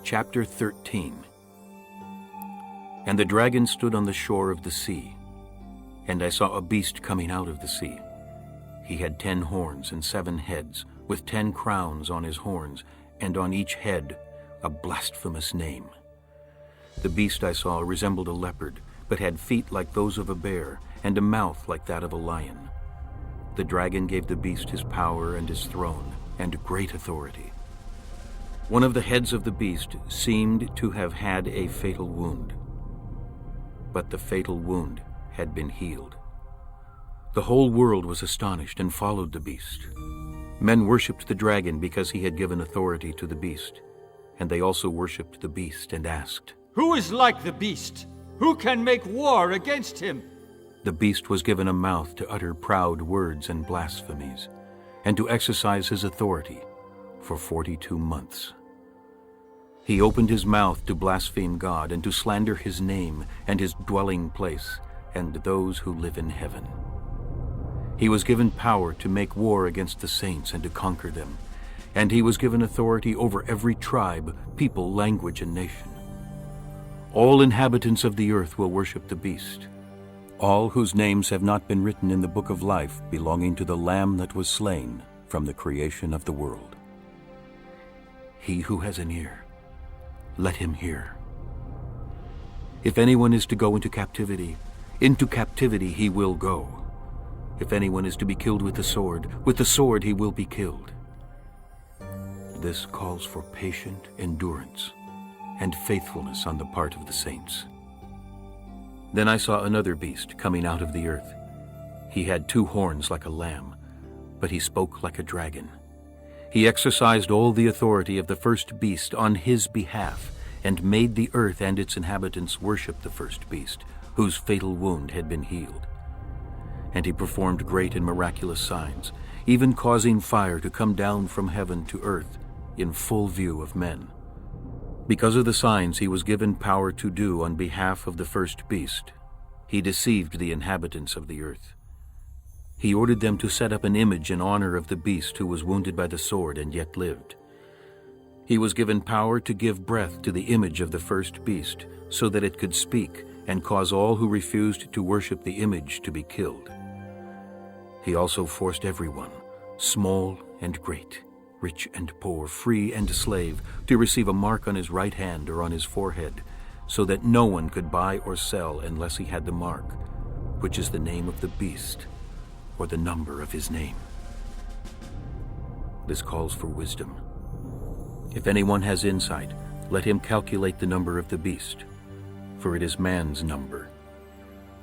Chapter 13. And the dragon stood on the shore of the sea, and I saw a beast coming out of the sea. He had 10 horns and 7 heads, with 10 crowns on his horns, and on each head a blasphemous name. The beast I saw resembled a leopard, but had feet like those of a bear, and a mouth like that of a lion. The dragon gave the beast his power and his throne, and great authority. One of the heads of the beast seemed to have had a fatal wound, but the fatal wound had been healed. The whole world was astonished and followed the beast. Men worshipped the dragon because he had given authority to the beast, and they also worshipped the beast and asked, "Who is like the beast? Who can make war against him?" The beast was given a mouth to utter proud words and blasphemies, and to exercise his authority for 42 months. He opened his mouth to blaspheme God and to slander his name and his dwelling place and those who live in heaven. He was given power to make war against the saints and to conquer them, and he was given authority over every tribe, people, language, and nation. All inhabitants of the earth will worship the beast, all whose names have not been written in the book of life belonging to the Lamb that was slain from the creation of the world. He who has an ear, let him hear. If anyone is to go into captivity he will go. If anyone is to be killed with the sword he will be killed. This calls for patient endurance and faithfulness on the part of the saints. Then I saw another beast coming out of the earth. He had 2 horns like a lamb, but he spoke like a dragon. He exercised all the authority of the first beast on his behalf, and made the earth and its inhabitants worship the first beast, whose fatal wound had been healed. And he performed great and miraculous signs, even causing fire to come down from heaven to earth in full view of men. Because of the signs he was given power to do on behalf of the first beast, he deceived the inhabitants of the earth. He ordered them to set up an image in honor of the beast who was wounded by the sword and yet lived. He was given power to give breath to the image of the first beast, so that it could speak and cause all who refused to worship the image to be killed. He also forced everyone, small and great, rich and poor, free and slave, to receive a mark on his right hand or on his forehead, so that no one could buy or sell unless he had the mark, which is the name of the beast, or the number of his name. This calls for wisdom. If anyone has insight, let him calculate the number of the beast, for it is man's number.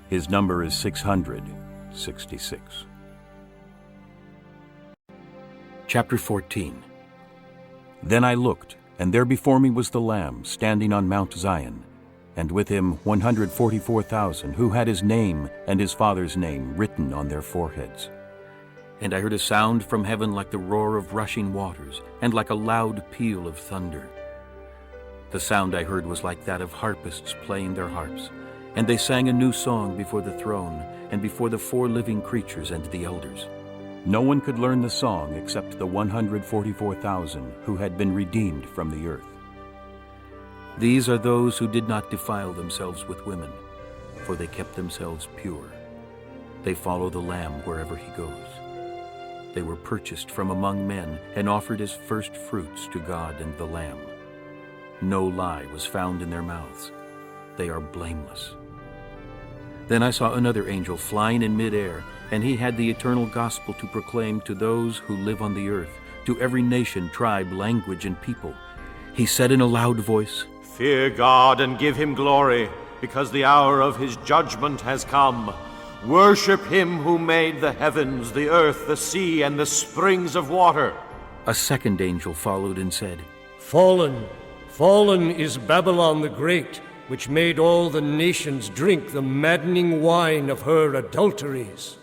His number is 666. Chapter 14. Then I looked, and there before me was the Lamb standing on Mount Zion, and with him 144,000 who had his name and his Father's name written on their foreheads. And I heard a sound from heaven like the roar of rushing waters, and like a loud peal of thunder. The sound I heard was like that of harpists playing their harps, and they sang a new song before the throne, and before the 4 living creatures and the elders. No one could learn the song except the 144,000 who had been redeemed from the earth. These are those who did not defile themselves with women, for they kept themselves pure. They follow the Lamb wherever he goes. They were purchased from among men and offered as first fruits to God and the Lamb. No lie was found in their mouths. They are blameless. Then I saw another angel flying in midair, and he had the eternal gospel to proclaim to those who live on the earth, to every nation, tribe, language, and people. He said in a loud voice, "Fear God and give him glory, because the hour of his judgment has come. Worship him who made the heavens, the earth, the sea, and the springs of water." A second angel followed and said, "Fallen, fallen is Babylon the Great, which made all the nations drink the maddening wine of her adulteries."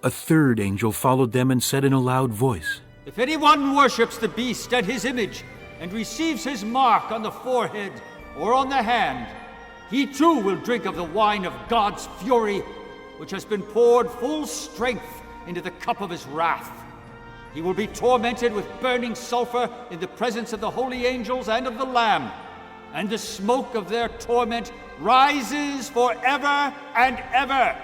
A third angel followed them and said in a loud voice, "If anyone worships the beast and his image, and receives his mark on the forehead or on the hand, he too will drink of the wine of God's fury, which has been poured full strength into the cup of his wrath. He will be tormented with burning sulfur in the presence of the holy angels and of the Lamb. and the smoke of their torment rises forever and ever.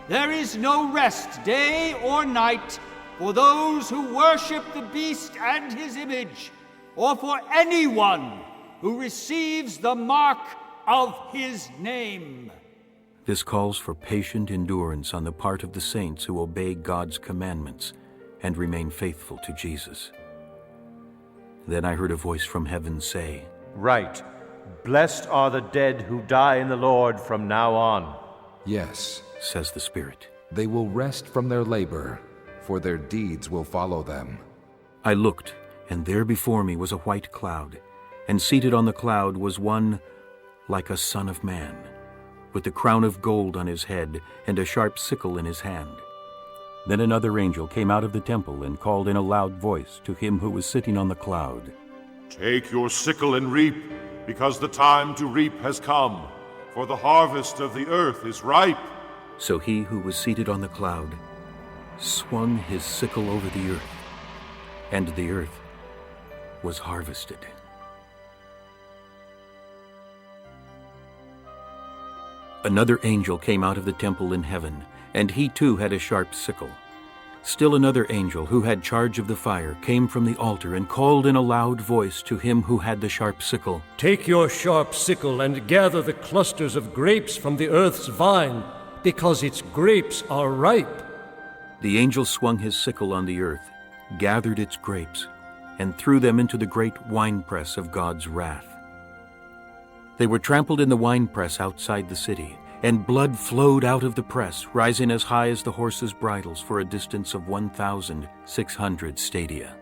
There is no rest, day or night, for those who worship the beast and his image, or for anyone who receives the mark of his name. This calls for patient endurance on the part of the saints who obey God's commandments and remain faithful to Jesus. Then I heard a voice from heaven say, Right. Blessed are the dead who die in the Lord from now on. Yes, says the Spirit. they will rest from their labor, for their deeds will follow them. I looked, and there before me was a white cloud, and seated on the cloud was one like a son of man, with the crown of gold on his head and a sharp sickle in his hand. Then another angel came out of the temple and called in a loud voice to him who was sitting on the cloud, Take your sickle and reap, because the time to reap has come, for the harvest of the earth is ripe. So he who was seated on the cloud swung his sickle over the earth, and the earth was harvested. Another angel came out of the temple in heaven, and he too had a sharp sickle. Still another angel, who had charge of the fire, came from the altar and called in a loud voice to him who had the sharp sickle, Take your sharp sickle and gather the clusters of grapes from the earth's vine, because its grapes are ripe. The angel swung his sickle on the earth, gathered its grapes, and threw them into the great winepress of God's wrath. They were trampled in the winepress outside the city, and blood flowed out of the press, rising as high as the horses' bridles for a distance of 1,600 stadia.